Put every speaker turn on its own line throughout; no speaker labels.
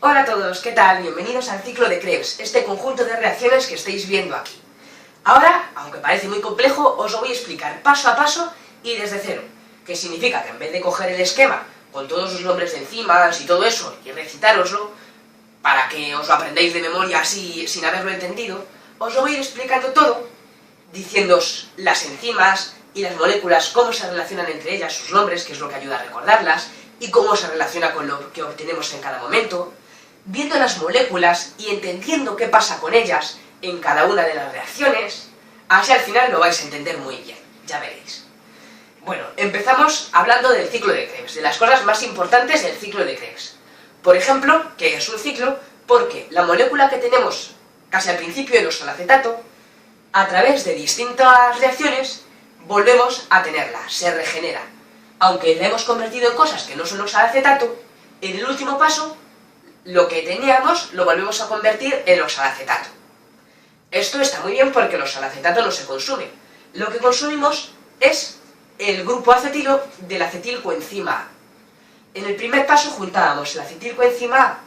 Hola a todos, ¿qué tal? Bienvenidos al ciclo de Krebs, este conjunto de reacciones que estáis viendo aquí. Ahora, aunque parece muy complejo, os lo voy a explicar paso a paso y desde cero, que significa que en vez de coger el esquema con todos los nombres de enzimas y todo eso y recitároslo, para que os lo aprendáis de memoria así sin haberlo entendido, os lo voy a ir explicando todo, diciéndoos las enzimas y las moléculas, cómo se relacionan entre ellas, sus nombres, que es lo que ayuda a recordarlas, y cómo se relaciona con lo que obtenemos en cada momento, viendo las moléculas y entendiendo qué pasa con ellas en cada una de las reacciones, así al final lo vais a entender muy bien, ya veréis. Bueno, empezamos hablando del ciclo de Krebs, de las cosas más importantes del ciclo de Krebs. Por ejemplo, que es un ciclo porque la molécula que tenemos casi al principio, el oxalacetato, a través de distintas reacciones, volvemos a tenerla, se regenera. Aunque la hemos convertido en cosas que no son oxalacetato, en el último paso, lo que teníamos lo volvemos a convertir en oxalacetato. Esto está muy bien porque el oxalacetato no se consume. Lo que consumimos es el grupo acetilo del acetilcoenzima A. En el primer paso juntábamos el acetilcoenzima A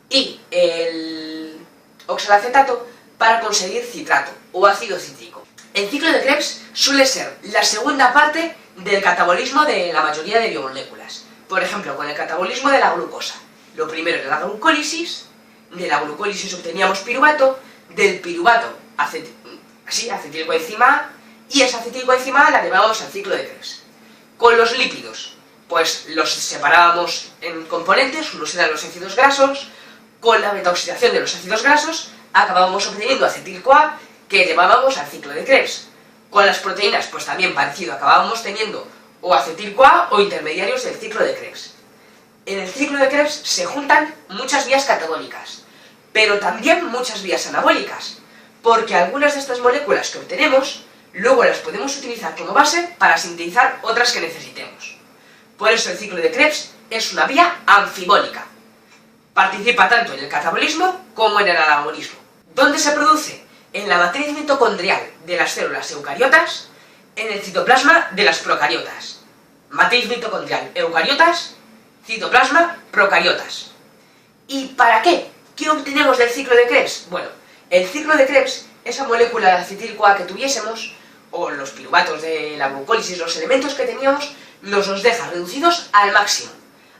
y el oxalacetato para conseguir citrato o ácido cítrico. El ciclo de Krebs suele ser la segunda parte del catabolismo de la mayoría de biomoléculas. Por ejemplo, con el catabolismo de la glucosa. Lo primero era la glucólisis, de la glucólisis obteníamos piruvato, del piruvato acetilcoenzima A, y esa acetilcoenzima A la llevábamos al ciclo de Krebs. Con los lípidos, pues los separábamos en componentes, unos eran los ácidos grasos, con la beta-oxidación de los ácidos grasos acabábamos obteniendo acetil-CoA que llevábamos al ciclo de Krebs. Con las proteínas, pues también parecido, acabábamos teniendo o acetil-CoA o intermediarios del ciclo de Krebs. En el ciclo de Krebs se juntan muchas vías catabólicas, pero también muchas vías anabólicas, porque algunas de estas moléculas que obtenemos, luego las podemos utilizar como base para sintetizar otras que necesitemos. Por eso el ciclo de Krebs es una vía anfibólica. Participa tanto en el catabolismo como en el anabolismo. ¿Dónde se produce? En la matriz mitocondrial de las células eucariotas, en el citoplasma de las procariotas. Matriz mitocondrial eucariotas, citoplasma procariotas. ¿Y para qué? ¿Qué obtenemos del ciclo de Krebs? Bueno, el ciclo de Krebs, esa molécula de acetil-CoA que tuviésemos, o los piruvatos de la glucólisis, los elementos que teníamos, nos los deja reducidos al máximo.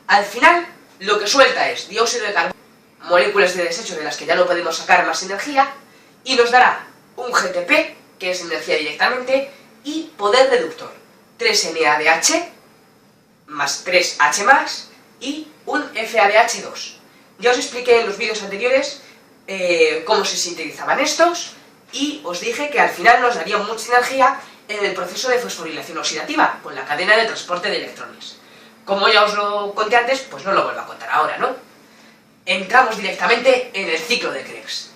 Al final, lo que suelta es dióxido de carbono, moléculas de desecho de las que ya no podemos sacar más energía, y nos dará un GTP, que es energía directamente, y poder reductor, 3NADH más 3H+, y un FADH2. Ya os expliqué en los vídeos anteriores cómo se sintetizaban estos, y os dije que al final nos daría mucha energía en el proceso de fosforilación oxidativa, con la cadena de transporte de electrones. Como ya os lo conté antes, pues no lo vuelvo a contar ahora, ¿no? Entramos directamente en el ciclo de Krebs.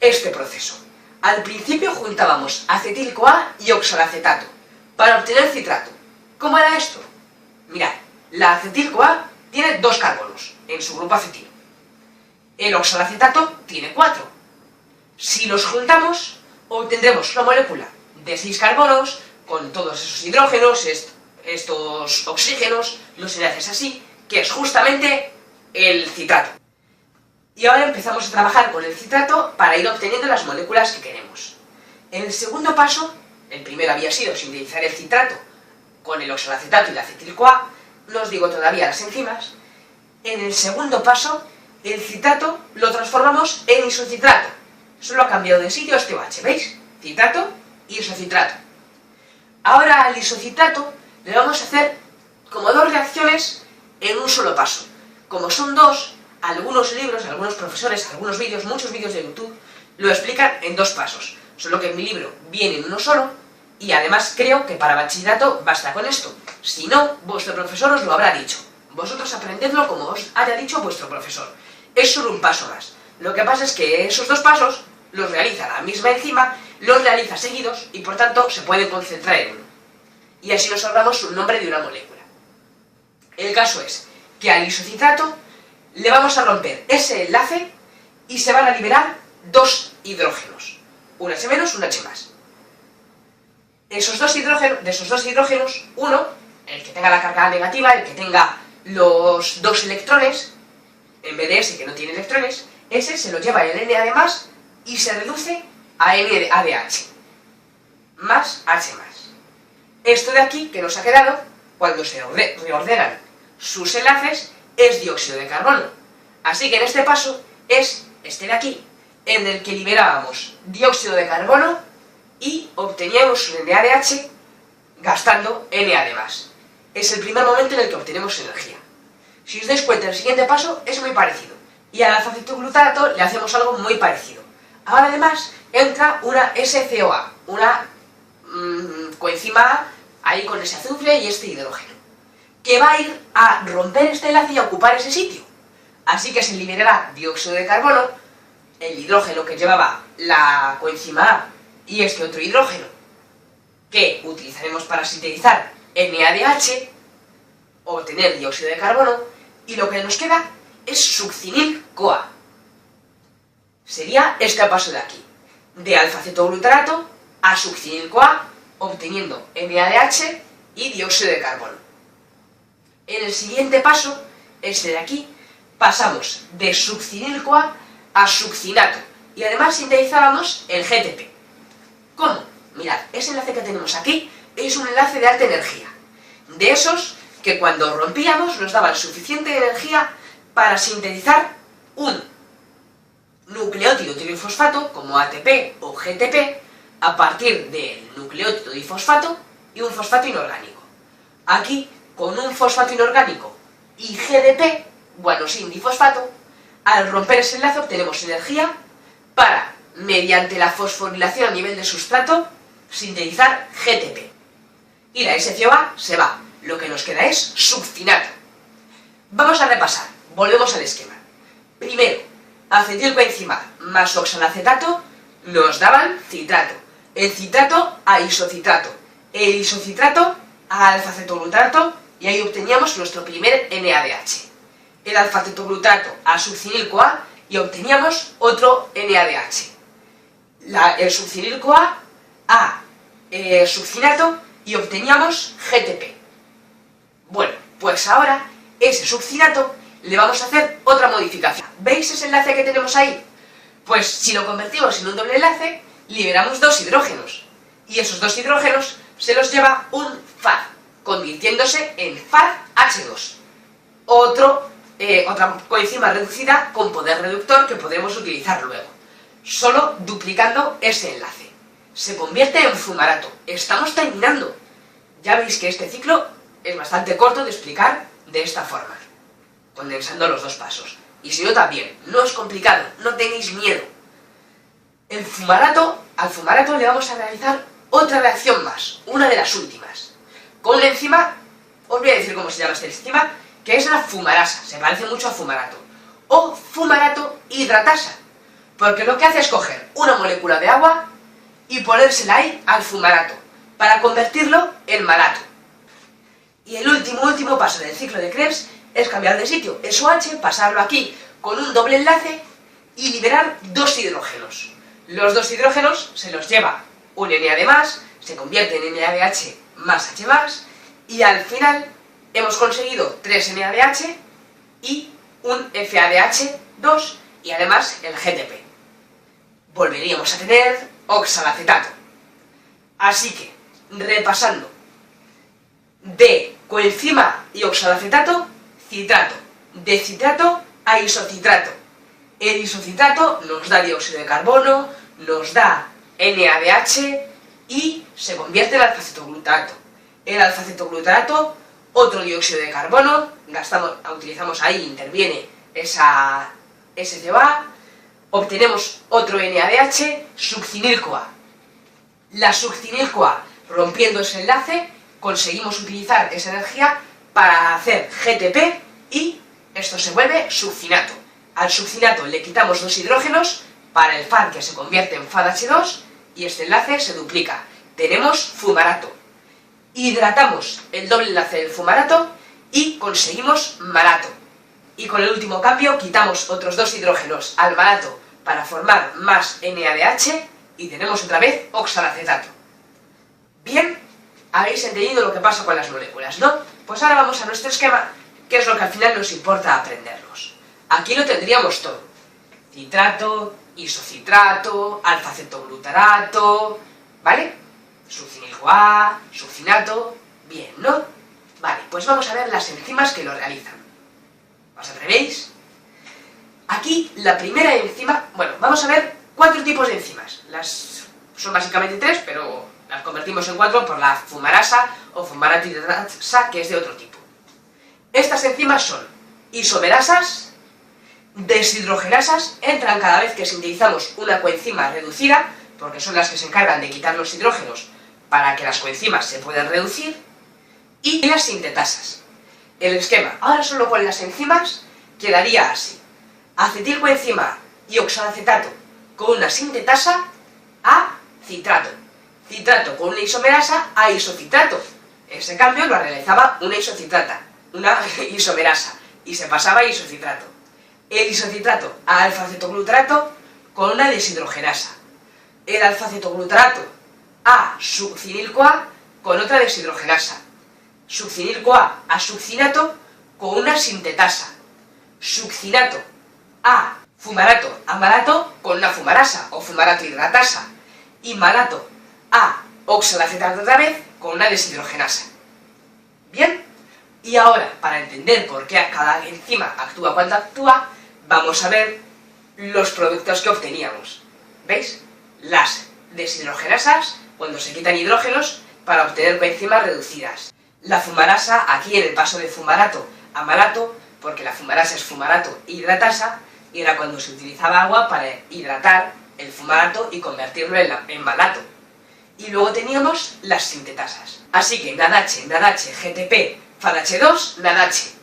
Este proceso. Al principio juntábamos acetil-CoA y oxalacetato para obtener citrato. ¿Cómo era esto? Mirad, la acetil-CoA tiene 2 carbonos en su grupo acetilo. El oxalacetato tiene 4. Si los juntamos, obtendremos una molécula de 6 carbonos con todos esos hidrógenos, estos oxígenos, los enlaces así, que es justamente el citrato. Y ahora empezamos a trabajar con el citrato para ir obteniendo las moléculas que queremos. En el segundo paso, el primero había sido sintetizar el citrato con el oxalacetato y la acetil-CoA, no os digo todavía las enzimas. En el segundo paso, el citrato lo transformamos en isocitrato. Solo ha cambiado de sitio este OH, ¿veis? Citrato y isocitrato. Ahora al isocitrato le vamos a hacer como 2 reacciones en un solo paso. Como son 2, algunos libros, algunos profesores, algunos vídeos, muchos vídeos de YouTube, lo explican en 2 pasos. Solo que en mi libro viene en uno solo, y además creo que para bachillerato basta con esto. Si no, vuestro profesor os lo habrá dicho. Vosotros aprendedlo como os haya dicho vuestro profesor. Es solo un paso más. Lo que pasa es que esos 2 pasos los realiza la misma enzima, los realiza seguidos, y por tanto se puede concentrar en uno. Y así nos ahorramos un nombre de una molécula. El caso es que al isocitrato le vamos a romper ese enlace y se van a liberar 2 hidrógenos. Un H-, un H+. De esos dos hidrógenos, uno, el que tenga la carga negativa, el que tenga los 2 electrones, en vez de ese que no tiene electrones, ese se lo lleva el Na+, y se reduce a NaDH, más H+. Esto de aquí, que nos ha quedado, cuando se reordenan sus enlaces, es dióxido de carbono. Así que en este paso es este de aquí, en el que liberábamos dióxido de carbono y obteníamos un NaDH gastando Na+. Es el primer momento en el que obtenemos energía. Si os dais cuenta, el siguiente paso es muy parecido. Y al alfa-cetoglutarato le hacemos algo muy parecido. Ahora además entra una SCOA, una coenzima A, ahí con ese azufre y este hidrógeno, que va a ir a romper este enlace y a ocupar ese sitio. Así que se liberará dióxido de carbono, el hidrógeno que llevaba la coenzima A y este otro hidrógeno, que utilizaremos para sintetizar NaDH, obtener dióxido de carbono, y lo que nos queda es succinil-CoA. Sería este paso de aquí, de alfa-cetoglutarato a succinil-CoA, obteniendo NaDH y dióxido de carbono. En el siguiente paso, este de aquí, pasamos de succinil-CoA a succinato, y además sintetizábamos el GTP. ¿Cómo? Mirad, ese enlace que tenemos aquí es un enlace de alta energía, de esos que cuando rompíamos nos daban suficiente energía para sintetizar un nucleótido trifosfato como ATP o GTP a partir del nucleótido difosfato y un fosfato inorgánico. Aquí, con un fosfato inorgánico y GDP, guanosin difosfato, al romper ese enlace obtenemos energía para, mediante la fosforilación a nivel de sustrato, sintetizar GTP. Y la SCOA se va. Lo que nos queda es succinato. Vamos a repasar. Volvemos al esquema. Primero, acetilcoenzima más oxalacetato nos daban citrato. El citrato a isocitrato. El isocitrato a alfa-cetoglutarato y ahí obteníamos nuestro primer NaDH. El alfa-cetoglutarato a succinil-CoA y obteníamos otro NaDH. El succinil-CoA a succinato y obteníamos GTP. Bueno, pues ahora ese succinato le vamos a hacer otra modificación. ¿Veis ese enlace que tenemos ahí? Pues si lo convertimos en un doble enlace, liberamos dos hidrógenos. Y esos dos hidrógenos se los lleva un FAD, convirtiéndose en FADH2. Otra coenzima reducida con poder reductor que podremos utilizar luego. Solo duplicando ese enlace. Se convierte en fumarato. Estamos terminando. Ya veis que este ciclo es bastante corto de explicar de esta forma, condensando los dos pasos. Y si no también, no es complicado, no tengáis miedo. Al fumarato le vamos a realizar otra reacción más, una de las últimas, con una enzima, os voy a decir cómo se llama esta enzima, que es la fumarasa, se parece mucho a fumarato, o fumarato hidratasa, porque lo que hace es coger una molécula de agua y ponérsela ahí al fumarato, para convertirlo en malato. Y el último paso del ciclo de Krebs es cambiar de sitio eso H, pasarlo aquí con un doble enlace y liberar dos hidrógenos. Los dos hidrógenos se los lleva un NAD+, se convierte en NADH más H+, y al final hemos conseguido 3 NADH y un FADH2 y además el GTP. Volveríamos a tener oxalacetato. Así que, repasando, de coenzima y oxalacetato, citrato, de citrato a isocitrato. El isocitrato nos da dióxido de carbono, nos da NADH y se convierte en alfa-cetoglutarato. El alfa-cetoglutarato, otro dióxido de carbono, utilizamos ahí, interviene esa SCOA, obtenemos otro NADH, succinil-CoA. La succinil-CoA, rompiendo ese enlace, conseguimos utilizar esa energía para hacer GTP y esto se vuelve succinato. Al succinato le quitamos dos hidrógenos para el FAD que se convierte en FADH2 y este enlace se duplica. Tenemos fumarato. Hidratamos el doble enlace del fumarato y conseguimos malato. Y con el último cambio quitamos otros dos hidrógenos al malato para formar más NADH y tenemos otra vez oxalacetato. Bien, habéis entendido lo que pasa con las moléculas, ¿no? Pues ahora vamos a nuestro esquema, que es lo que al final nos importa aprendernos. aquí lo tendríamos todo. Citrato, isocitrato, alfa-cetoglutarato, ¿vale? Succinil-CoA, succinato, bien, ¿no? Vale, pues vamos a ver las enzimas que lo realizan. ¿Os atrevéis? Aquí la primera enzima, bueno, vamos a ver 4 tipos de enzimas. Son básicamente 3, pero las convertimos en 4 por la fumarasa o fumarato hidratasa, que es de otro tipo. Estas enzimas son isomerasas, deshidrogenasas, entran cada vez que sintetizamos una coenzima reducida, porque son las que se encargan de quitar los hidrógenos para que las coenzimas se puedan reducir, y las sintetasas. El esquema, ahora solo con las enzimas, quedaría así. Acetilcoenzima y oxalacetato con una sintetasa a citrato. Citrato con una isomerasa a isocitrato. Ese cambio lo realizaba una isocitrata, una isomerasa, y se pasaba a isocitrato. El isocitrato a alfa-cetoglutarato con una deshidrogenasa. El alfa-cetoglutarato a succinil-CoA con otra deshidrogenasa. Succinil-CoA a succinato con una sintetasa. Succinato a fumarato a malato con una fumarasa o fumarato hidratasa. Y malato a oxalacetato otra vez con una deshidrogenasa. ¿Bien? Y ahora, para entender por qué cada enzima actúa cuando actúa, vamos a ver los productos que obteníamos. ¿Veis? Las deshidrogenasas, cuando se quitan hidrógenos para obtener coenzimas reducidas. La fumarasa, aquí en el paso de fumarato a malato, porque la fumarasa es fumarato hidratasa, y era cuando se utilizaba agua para hidratar el fumarato y convertirlo en malato. Y luego teníamos las sintetasas. Así que NADH, NADH, GTP, FADH2, NADH.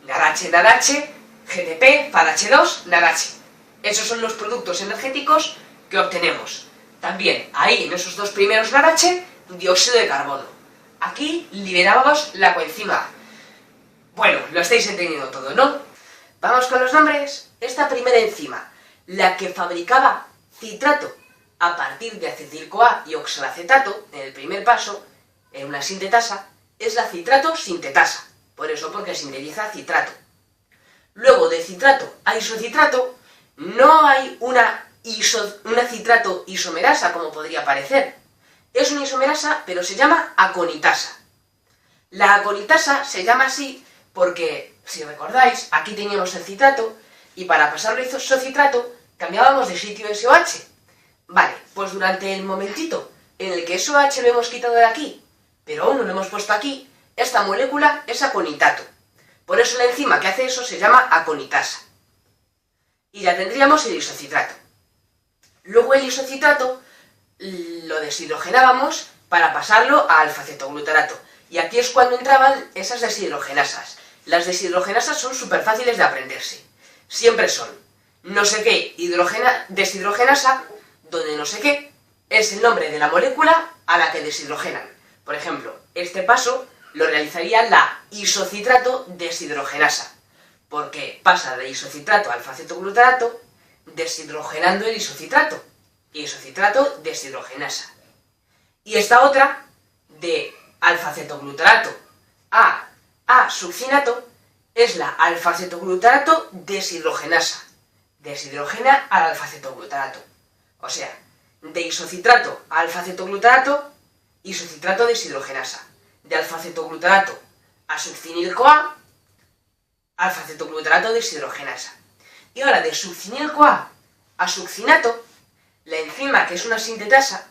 NADH, NADH, GTP, FADH2, NADH. Esos son los productos energéticos que obtenemos. También ahí, en esos 2 primeros NADH, dióxido de carbono. Aquí liberábamos la coenzima. Bueno, lo estáis entendiendo todo, ¿no? Vamos con los nombres. Esta primera enzima, la que fabricaba citrato a partir de acetil-CoA y oxalacetato, en el primer paso, en una sintetasa, es la citrato sintetasa. Por eso, porque sintetiza citrato. Luego, de citrato a isocitrato, no hay una citrato isomerasa, como podría parecer. Es una isomerasa, pero se llama aconitasa. La aconitasa se llama así porque, si recordáis, aquí teníamos el citrato, y para pasarlo a isocitrato, cambiábamos de sitio SOH. Vale, pues durante el momentito en el que SOH lo hemos quitado de aquí, pero aún no lo hemos puesto aquí, esta molécula es aconitato. Por eso la enzima que hace eso se llama aconitasa. Y ya tendríamos el isocitrato. Luego el isocitrato lo deshidrogenábamos para pasarlo a alfa-cetoglutarato. Y aquí es cuando entraban esas deshidrogenasas. Las deshidrogenasas son súper fáciles de aprenderse. Siempre son no sé qué deshidrogenasa, donde no sé qué es el nombre de la molécula a la que deshidrogenan. Por ejemplo, este paso lo realizaría la isocitrato deshidrogenasa, porque pasa de isocitrato a alfa-cetoglutarato deshidrogenando el isocitrato. Isocitrato deshidrogenasa. Y esta otra, de alfa-cetoglutarato a succinato, es la alfa-cetoglutarato deshidrogenasa. Deshidrogena al alfa-cetoglutarato. O sea, de isocitrato a alfa-cetoglutarato, isocitrato deshidrogenasa. De alfa-cetoglutarato a succinil-CoA, alfa-cetoglutarato deshidrogenasa. Y ahora, de succinil-CoA a succinato, la enzima que es una sintetasa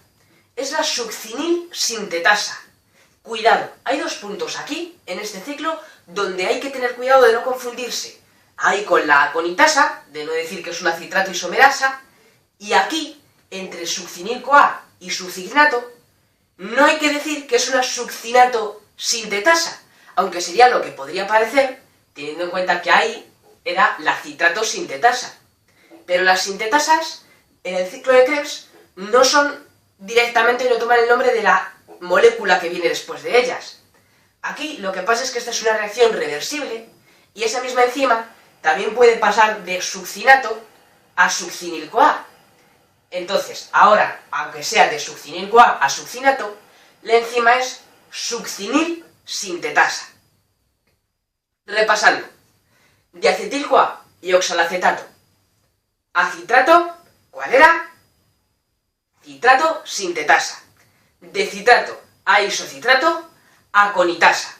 es la succinil sintetasa. Cuidado, hay 2 puntos aquí, en este ciclo, donde hay que tener cuidado de no confundirse. Ahí con la aconitasa, de no decir que es una citrato isomerasa, y aquí, entre succinil-CoA y succinato, no hay que decir que es una succinato sintetasa, aunque sería lo que podría parecer, teniendo en cuenta que ahí era la citrato sintetasa. Pero las sintetasas, en el ciclo de Krebs, no son directamente, no toman el nombre de la molécula que viene después de ellas. Aquí lo que pasa es que esta es una reacción reversible, y esa misma enzima también puede pasar de succinato a succinil-CoA. Entonces, ahora, aunque sea de succinil-CoA a succinato, la enzima es succinil sintetasa. Repasando, de acetil-CoA y oxalacetato. Acitrato, ¿cuál era? Citrato sintetasa. De citrato a isocitrato, aconitasa.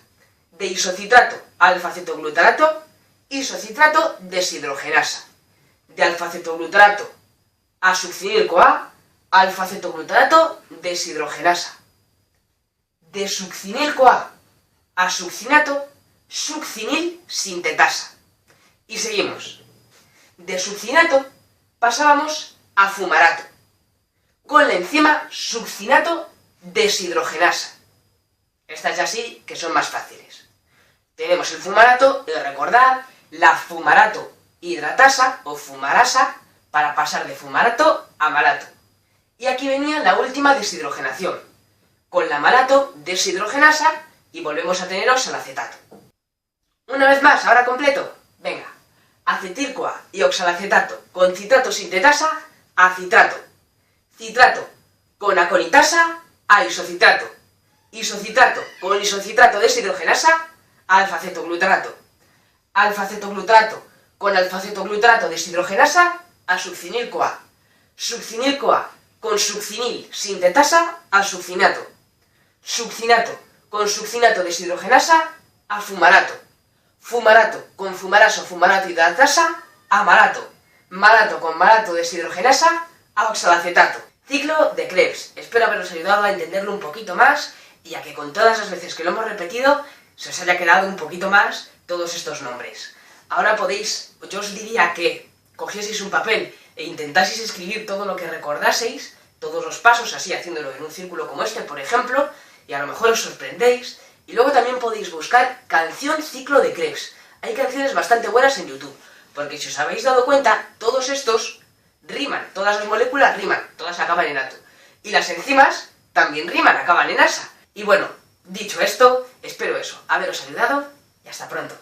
De isocitrato a alfa-cetoglutarato, isocitrato deshidrogenasa. De alfa-cetoglutarato a succinil-CoA, alfa-cetoglutarato deshidrogenasa. De succinil-CoA a succinato, succinil sintetasa. Y seguimos. De succinato pasábamos a fumarato, con la enzima succinato deshidrogenasa. Estas ya sí que son más fáciles. Tenemos el fumarato y recordad la fumarato hidratasa o fumarasa para pasar de fumarato a malato. Y aquí venía la última deshidrogenación, con la malato deshidrogenasa y volvemos a tener oxalacetato. Una vez más, ahora completo. Venga. Acetil-CoA y oxalacetato con citrato sintetasa a citrato. Citrato con aconitasa a isocitrato. Isocitrato con isocitrato deshidrogenasa a alfa-cetoglutarato. Alfa-cetoglutarato con alfa-cetoglutarato deshidrogenasa a succinil-CoA. Succinil-CoA con succinil sintetasa a succinato. Succinato con succinato deshidrogenasa a fumarato. Fumarato con fumarasa o fumarato hidratasa a malato. Malato con malato deshidrogenasa a oxalacetato. Ciclo de Krebs. Espero haberos ayudado a entenderlo un poquito más y a que con todas las veces que lo hemos repetido se os haya quedado un poquito más todos estos nombres. Ahora podéis, yo os diría que cogieseis un papel e intentaseis escribir todo lo que recordaseis, todos los pasos, así haciéndolo en un círculo como este, por ejemplo, y a lo mejor os sorprendéis. Y luego también podéis buscar canción ciclo de Krebs. Hay canciones bastante buenas en YouTube, porque si os habéis dado cuenta, todos estos riman, todas las moléculas riman, todas acaban en ato. Y las enzimas también riman, acaban en asa. Y bueno, dicho esto, espero haberos ayudado y hasta pronto.